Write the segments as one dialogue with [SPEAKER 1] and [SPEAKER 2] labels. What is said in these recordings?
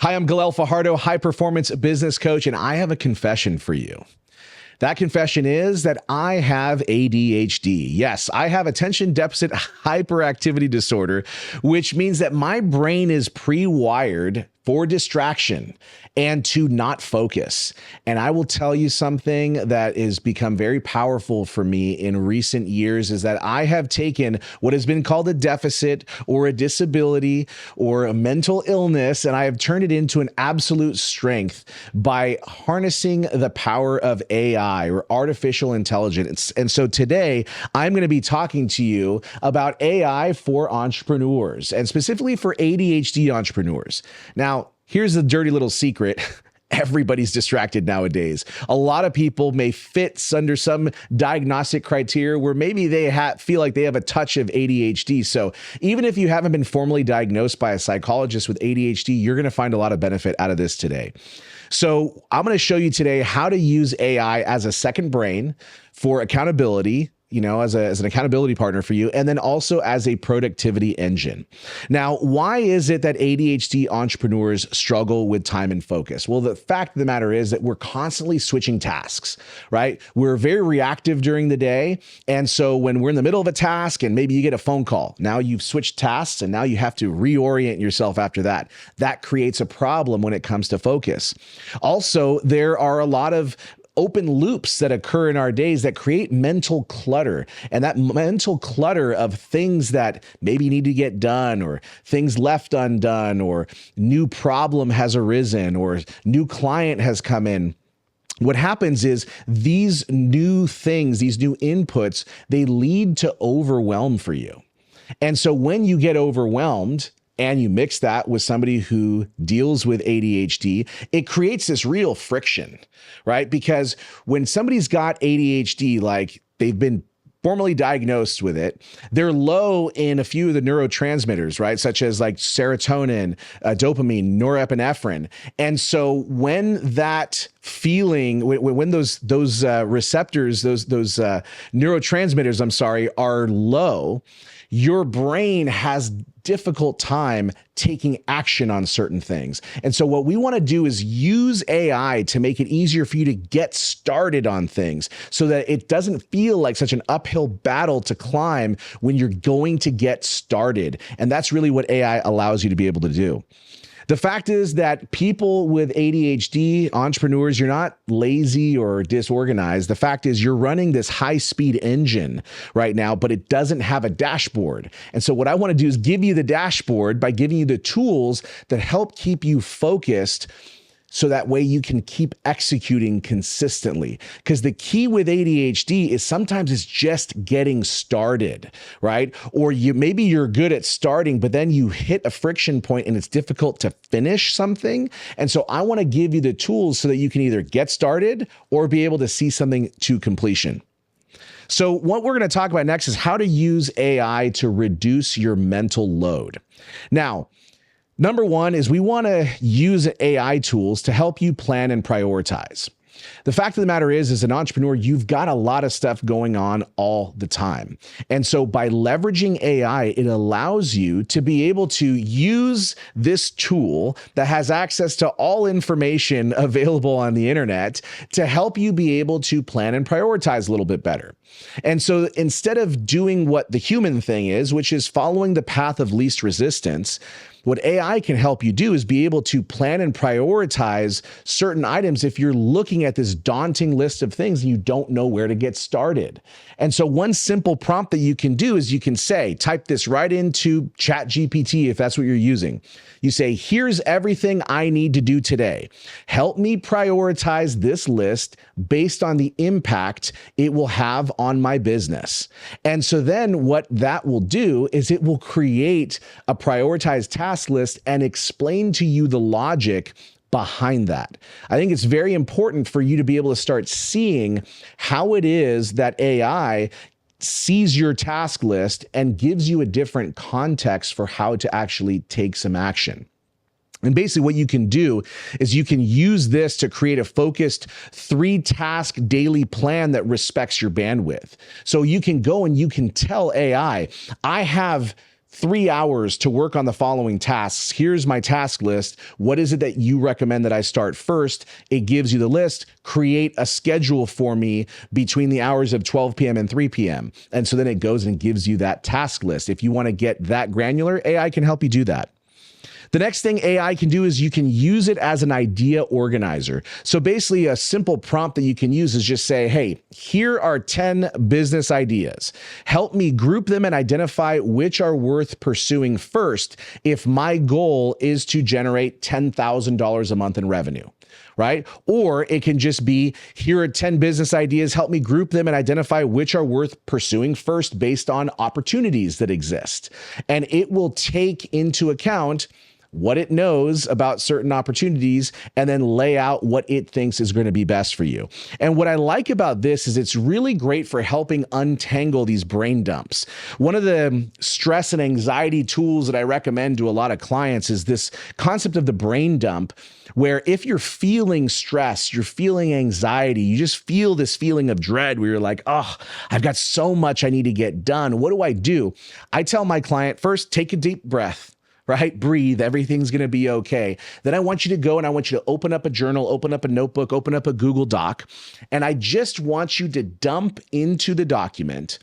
[SPEAKER 1] Hi, I'm Galel Fajardo, high performance business coach, and I have a confession for you. That confession is that I have ADHD. Yes, I have attention deficit hyperactivity disorder, which means that my brain is pre-wired for distraction and to not focus. And I will tell you something that has become very powerful for me in recent years is that I have taken what has been called a deficit or a disability or a mental illness, and I have turned it into an absolute strength by harnessing the power of AI or artificial intelligence. And so today I'm going to be talking to you about AI for entrepreneurs and specifically for ADHD entrepreneurs. Now, here's the dirty little secret. Everybody's distracted nowadays. A lot of people may fit under some diagnostic criteria where maybe they feel like they have a touch of ADHD. So even if you haven't been formally diagnosed by a psychologist with ADHD, you're going to find a lot of benefit out of this today. So I'm going to show you today how to use AI as a second brain for accountability, as an accountability partner for you, and then also as a productivity engine. Now, why is it that ADHD entrepreneurs struggle with time and focus? Well, the fact of the matter is that we're constantly switching tasks, right? We're very reactive during the day. And so when we're in the middle of a task and maybe you get a phone call, now you've switched tasks and now you have to reorient yourself after that. That creates a problem when it comes to focus. Also, there are a lot of open loops that occur in our days that create mental clutter. And that mental clutter of things that maybe need to get done or things left undone or new problem has arisen or new client has come in. What happens is these new things, these new inputs, they lead to overwhelm for you. And so when you get overwhelmed, and you mix that with somebody who deals with ADHD, it creates this real friction, right? Because when somebody's got ADHD, like they've been formally diagnosed with it, they're low in a few of the neurotransmitters, right? Such as like serotonin, dopamine, norepinephrine. And so when that feeling, when those receptors, those neurotransmitters, are low, your brain has difficult time taking action on certain things. And so what we want to do is use AI to make it easier for you to get started on things so that it doesn't feel like such an uphill battle to climb when you're going to get started. And that's really what AI allows you to be able to do. The fact is that people with ADHD, entrepreneurs, you're not lazy or disorganized. The fact is you're running this high-speed engine right now, but it doesn't have a dashboard. And so what I want to do is give you the dashboard by giving you the tools that help keep you focused so that way you can keep executing consistently. Because the key with ADHD is sometimes it's just getting started, right? Or maybe you're good at starting, but then you hit a friction point and it's difficult to finish something. And so I want to give you the tools so that you can either get started or be able to see something to completion. So what we're going to talk about next is how to use AI to reduce your mental load. Now, number one is we want to use AI tools to help you plan and prioritize. The fact of the matter is, as an entrepreneur, you've got a lot of stuff going on all the time. And so by leveraging AI, it allows you to be able to use this tool that has access to all information available on the internet to help you be able to plan and prioritize a little bit better. And so instead of doing what the human thing is, which is following the path of least resistance, what AI can help you do is be able to plan and prioritize certain items if you're looking at this daunting list of things and you don't know where to get started. And so one simple prompt that you can do is you can say, type this right into ChatGPT if that's what you're using. You say, here's everything I need to do today. Help me prioritize this list based on the impact it will have on my business. And so then what that will do is it will create a prioritized task list and explain to you the logic behind that. I think it's very important for you to be able to start seeing how it is that AI sees your task list and gives you a different context for how to actually take some action. And basically what you can do is you can use this to create a focused 3-task daily plan that respects your bandwidth. So you can go and you can tell AI, I have 3 hours to work on the following tasks. Here's my task list. What is it that you recommend that I start first? It gives you the list. Create a schedule for me between the hours of 12 p.m. and 3 p.m. And so then it goes and gives you that task list. If you want to get that granular, AI can help you do that. The next thing AI can do is you can use it as an idea organizer. So basically a simple prompt that you can use is just say, hey, here are 10 business ideas. Help me group them and identify which are worth pursuing first if my goal is to generate $10,000 a month in revenue. Right? Or it can just be, here are 10 business ideas. Help me group them and identify which are worth pursuing first based on opportunities that exist. And it will take into account what it knows about certain opportunities and then lay out what it thinks is going to be best for you. And what I like about this is it's really great for helping untangle these brain dumps. One of the stress and anxiety tools that I recommend to a lot of clients is this concept of the brain dump, where if you're feeling stress, you're feeling anxiety, you just feel this feeling of dread where you're like, oh, I've got so much I need to get done. What do? I tell my client, first, take a deep breath. Right? Breathe. Everything's going to be okay. Then I want you to go and I want you to open up a journal, open up a notebook, open up a Google Doc. And I just want you to dump into the document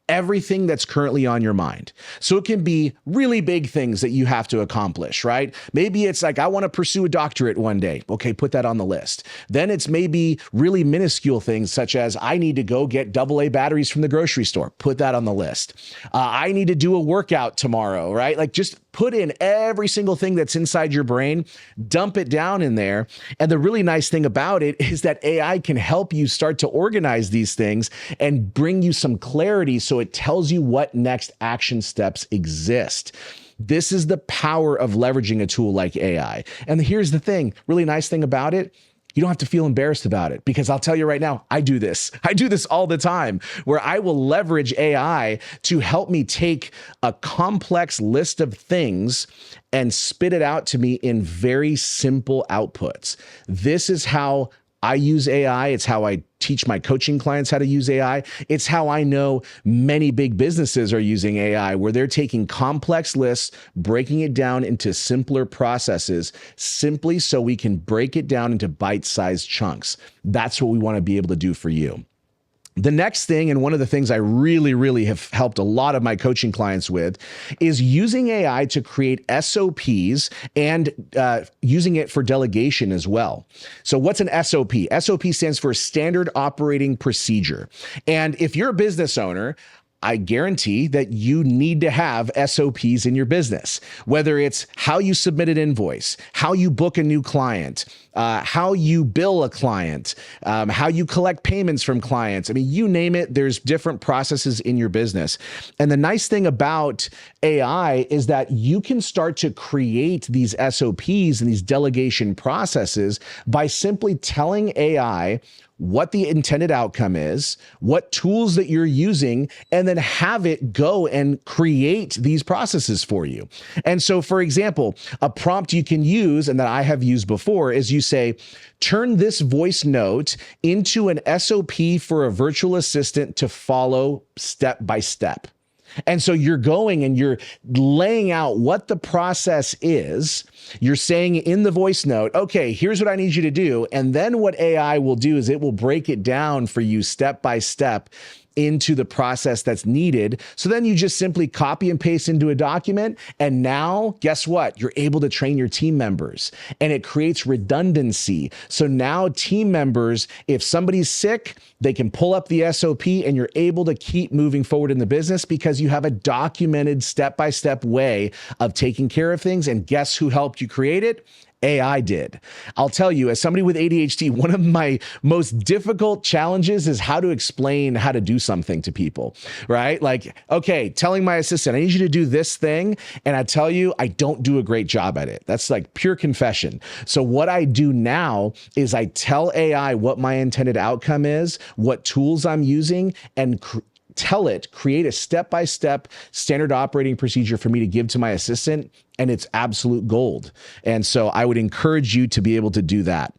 [SPEAKER 1] everything that's currently on your mind. So it can be really big things that you have to accomplish, right? Maybe it's like, I want to pursue a doctorate one day. Okay, put that on the list. Then it's maybe really minuscule things such as, I need to go get AA batteries from the grocery store. Put that on the list. I need to do a workout tomorrow, right? Like just put in every single thing that's inside your brain, dump it down in there. And the really nice thing about it is that AI can help you start to organize these things and bring you some clarity so it tells you what next action steps exist. This is the power of leveraging a tool like AI. And here's the thing, really nice thing about it, you don't have to feel embarrassed about it, because I'll tell you right now, I do this. I do this all the time, where I will leverage AI to help me take a complex list of things and spit it out to me in very simple outputs. This is how I use AI. It's how I teach my coaching clients how to use AI. It's how I know many big businesses are using AI, where they're taking complex lists, breaking it down into simpler processes, simply so we can break it down into bite-sized chunks. That's what we want to be able to do for you. The next thing, and one of the things I really have helped a lot of my coaching clients with, is using AI to create SOPs and using it for delegation as well. So what's an SOP? SOP stands for Standard Operating Procedure. And if you're a business owner, I guarantee that you need to have SOPs in your business, whether it's how you submit an invoice, how you book a new client, how you bill a client, how you collect payments from clients. I mean, you name it, there's different processes in your business. And the nice thing about AI is that you can start to create these SOPs and these delegation processes by simply telling AI what the intended outcome is, what tools that you're using, and then have it go and create these processes for you. And so, for example, a prompt you can use, and that I have used before, is you say, turn this voice note into an SOP for a virtual assistant to follow step by step. And so you're going and you're laying out what the process is. You're saying in the voice note, okay, here's what I need you to do. And then what AI will do is it will break it down for you step by step into the process that's needed. So then you just simply copy and paste into a document. And now, guess what? You're able to train your team members, and it creates redundancy. So now team members, if somebody's sick, they can pull up the SOP and you're able to keep moving forward in the business because you have a documented step-by-step way of taking care of things. And guess who helped you create it? AI did. I'll tell you, as somebody with ADHD, one of my most difficult challenges is how to explain how to do something to people, right? Like, okay, telling my assistant, I need you to do this thing. And I tell you, I don't do a great job at it. That's like pure confession. So what I do now is I tell AI what my intended outcome is, what tools I'm using, and tell it, create a step-by-step standard operating procedure for me to give to my assistant, and it's absolute gold. And so I would encourage you to be able to do that.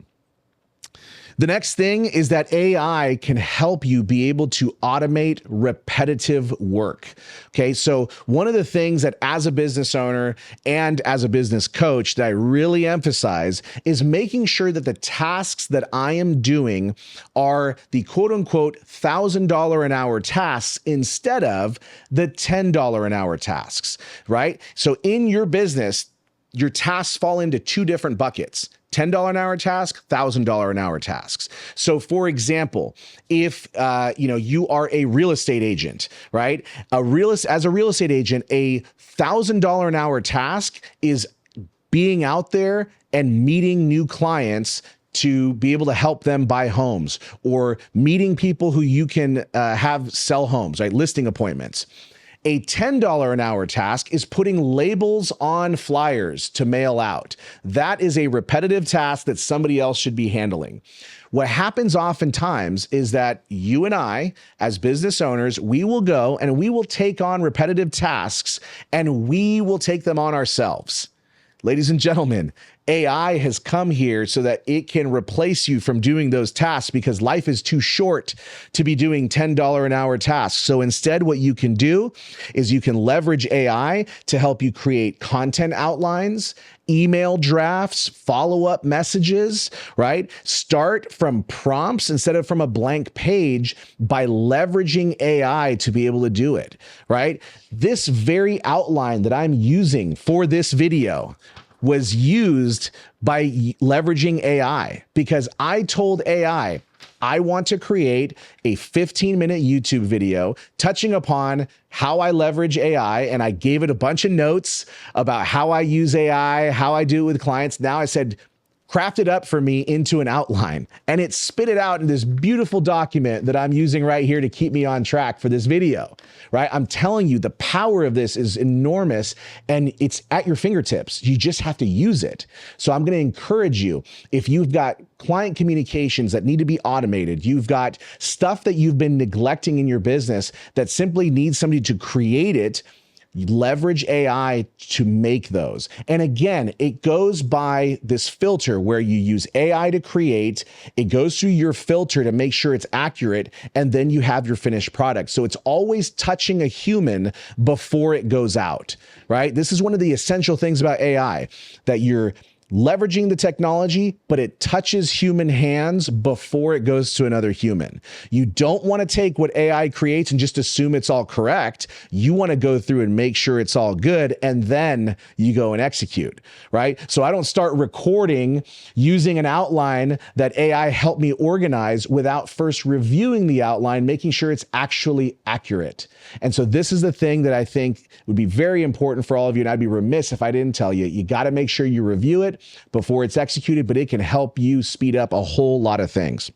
[SPEAKER 1] The next thing is that AI can help you be able to automate repetitive work. Okay, so one of the things that as a business owner and as a business coach that I really emphasize is making sure that the tasks that I am doing are the quote unquote $1,000 an hour tasks instead of the $10 an hour tasks, right? So in your business, your tasks fall into two different buckets. $10 an hour task, $1,000 an hour tasks. So for example, if you are a real estate agent, right? As a real estate agent, a $1,000 an hour task is being out there and meeting new clients to be able to help them buy homes, or meeting people who you can have sell homes, right? Listing appointments. A $10 an hour task is putting labels on flyers to mail out. That is a repetitive task that somebody else should be handling. What happens oftentimes is that you and I, as business owners, we will go and we will take on repetitive tasks and we will take them on ourselves. Ladies and gentlemen, AI has come here so that it can replace you from doing those tasks, because life is too short to be doing $10 an hour tasks. So instead, what you can do is you can leverage AI to help you create content outlines, email drafts, follow-up messages, right? Start from prompts instead of from a blank page by leveraging AI to be able to do it, right? This very outline that I'm using for this video was used by leveraging AI, because I told AI, I want to create a 15-minute YouTube video touching upon how I leverage AI, and I gave it a bunch of notes about how I use AI, how I do it with clients. Now I said, craft it up for me into an outline, and it spit it out in this beautiful document that I'm using right here to keep me on track for this video, right? I'm telling you, the power of this is enormous, and it's at your fingertips. You just have to use it. So I'm going to encourage you, if you've got client communications that need to be automated, you've got stuff that you've been neglecting in your business that simply needs somebody to create it, leverage AI to make those. And again, it goes by this filter where you use AI to create, it goes through your filter to make sure it's accurate, and then you have your finished product. So it's always touching a human before it goes out, right? This is one of the essential things about AI, that you're leveraging the technology, but it touches human hands before it goes to another human. You don't want to take what AI creates and just assume it's all correct. You want to go through and make sure it's all good, and then you go and execute, right? So I don't start recording using an outline that AI helped me organize without first reviewing the outline, making sure it's actually accurate. And so this is the thing that I think would be very important for all of you, and I'd be remiss if I didn't tell you. You got to make sure you review it before it's executed, but it can help you speed up a whole lot of things.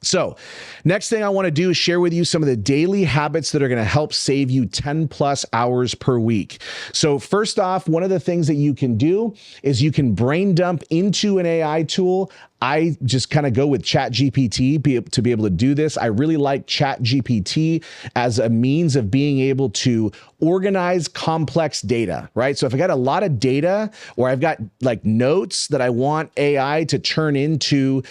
[SPEAKER 1] So next thing I want to do is share with you some of the daily habits that are going to help save you 10 plus hours per week. So first off, one of the things that you can do is you can brain dump into an AI tool. I just kind of go with ChatGPT to be able to do this. I really like ChatGPT as a means of being able to organize complex data, right? So if I got a lot of data, or I've got like notes that I want AI to turn into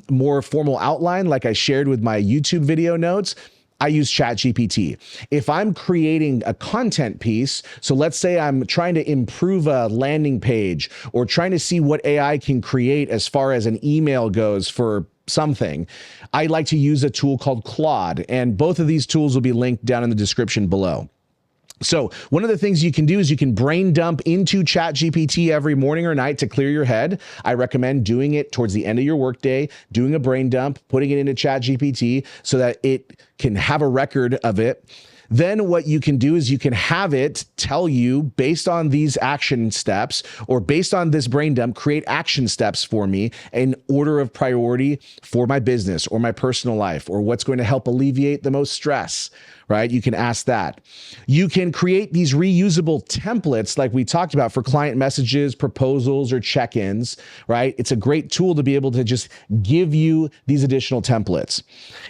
[SPEAKER 1] more formal outline, like I shared with my YouTube video notes, I use ChatGPT. If I'm creating a content piece, so let's say I'm trying to improve a landing page or trying to see what AI can create as far as an email goes for something, I like to use a tool called Claude, and both of these tools will be linked down in the description below. So one of the things you can do is you can brain dump into ChatGPT every morning or night to clear your head. I recommend doing it towards the end of your workday, doing a brain dump, putting it into ChatGPT so that it can have a record of it. Then what you can do is you can have it tell you, based on these action steps or based on this brain dump, create action steps for me in order of priority for my business or my personal life, or what's going to help alleviate the most stress, right? You can ask that. You can create these reusable templates like we talked about for client messages, proposals, or check-ins, right? It's a great tool to be able to just give you these additional templates.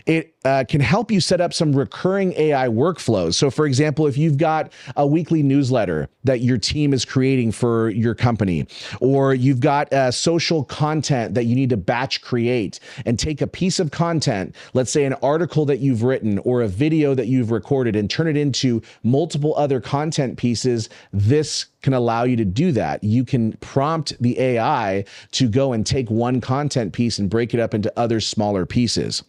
[SPEAKER 1] It can help you set up some recurring AI workflows. So for example, if you've got a weekly newsletter that your team is creating for your company, or you've got social content that you need to batch create and take a piece of content, let's say an article that you've written or a video that you've recorded, and turn it into multiple other content pieces, this can allow you to do that. You can prompt the AI to go and take one content piece and break it up into other smaller pieces.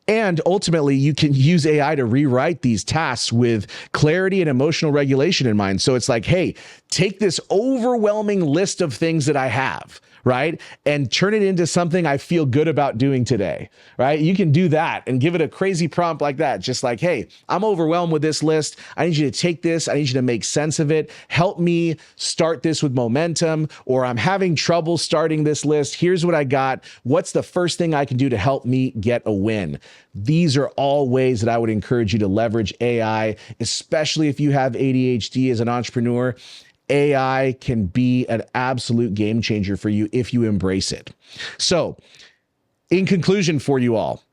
[SPEAKER 1] And ultimately, you can use AI to rewrite these tasks with clarity and emotional regulation in mind. So it's like, hey, take this overwhelming list of things that I have, right, and turn it into something I feel good about doing today, right? You can do that and give it a crazy prompt like that. Just like, hey, I'm overwhelmed with this list. I need you to take this. I need you to make sense of it. Help me start this with momentum, or I'm having trouble starting this list. Here's what I got. What's the first thing I can do to help me get a win? These are all ways that I would encourage you to leverage AI, especially if you have ADHD as an entrepreneur. AI can be an absolute game changer for you if you embrace it. So, in conclusion for you all,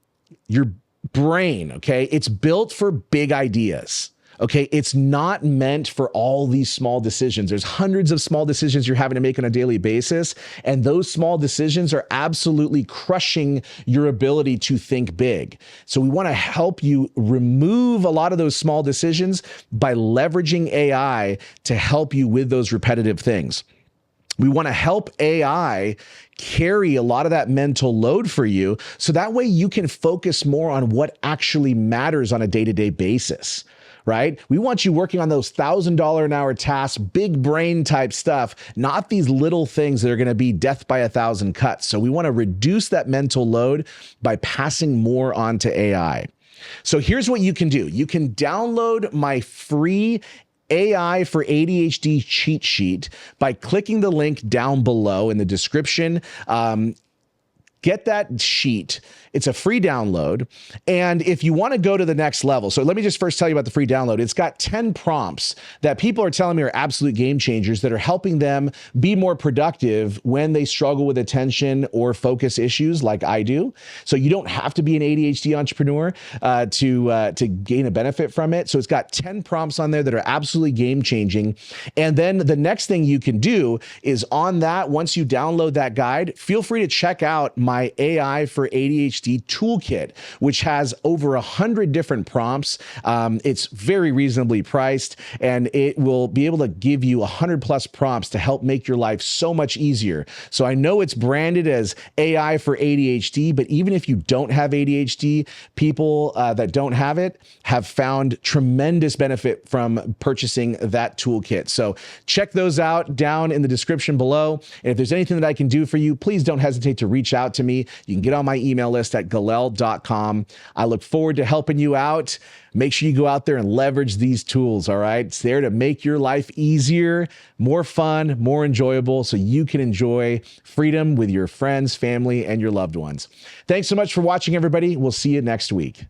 [SPEAKER 1] your brain, okay, it's built for big ideas. Okay, it's not meant for all these small decisions. There's hundreds of small decisions you're having to make on a daily basis, and those small decisions are absolutely crushing your ability to think big. So we want to help you remove a lot of those small decisions by leveraging AI to help you with those repetitive things. We want to help AI carry a lot of that mental load for you, so that way you can focus more on what actually matters on a day-to-day basis. Right? We want you working on those $1,000 an hour tasks, big brain type stuff, not these little things that are going to be death by 1,000 cuts. So we want to reduce that mental load by passing more on to AI. So here's what you can do. You can download my free AI for ADHD cheat sheet by clicking the link down below in the description. Get that sheet. It's a free download. And if you want to go to the next level, so let me just first tell you about the free download. It's got 10 prompts that people are telling me are absolute game changers that are helping them be more productive when they struggle with attention or focus issues like I do. So you don't have to be an ADHD entrepreneur to gain a benefit from it. So it's got 10 prompts on there that are absolutely game changing. And then the next thing you can do is on that, once you download that guide, feel free to check out my AI for ADHD toolkit, which has over 100 different prompts. It's very reasonably priced, and it will be able to give you 100 plus prompts to help make your life so much easier. So I know it's branded as AI for ADHD, but even if you don't have ADHD, people that don't have it have found tremendous benefit from purchasing that toolkit. So check those out down in the description below. And if there's anything that I can do for you, please don't hesitate to reach out to me. You can get on my email list at galel.com. I look forward to helping you out. Make sure you go out there and leverage these tools, all right? It's there to make your life easier, more fun, more enjoyable, so you can enjoy freedom with your friends, family, and your loved ones. Thanks so much for watching, everybody. We'll see you next week.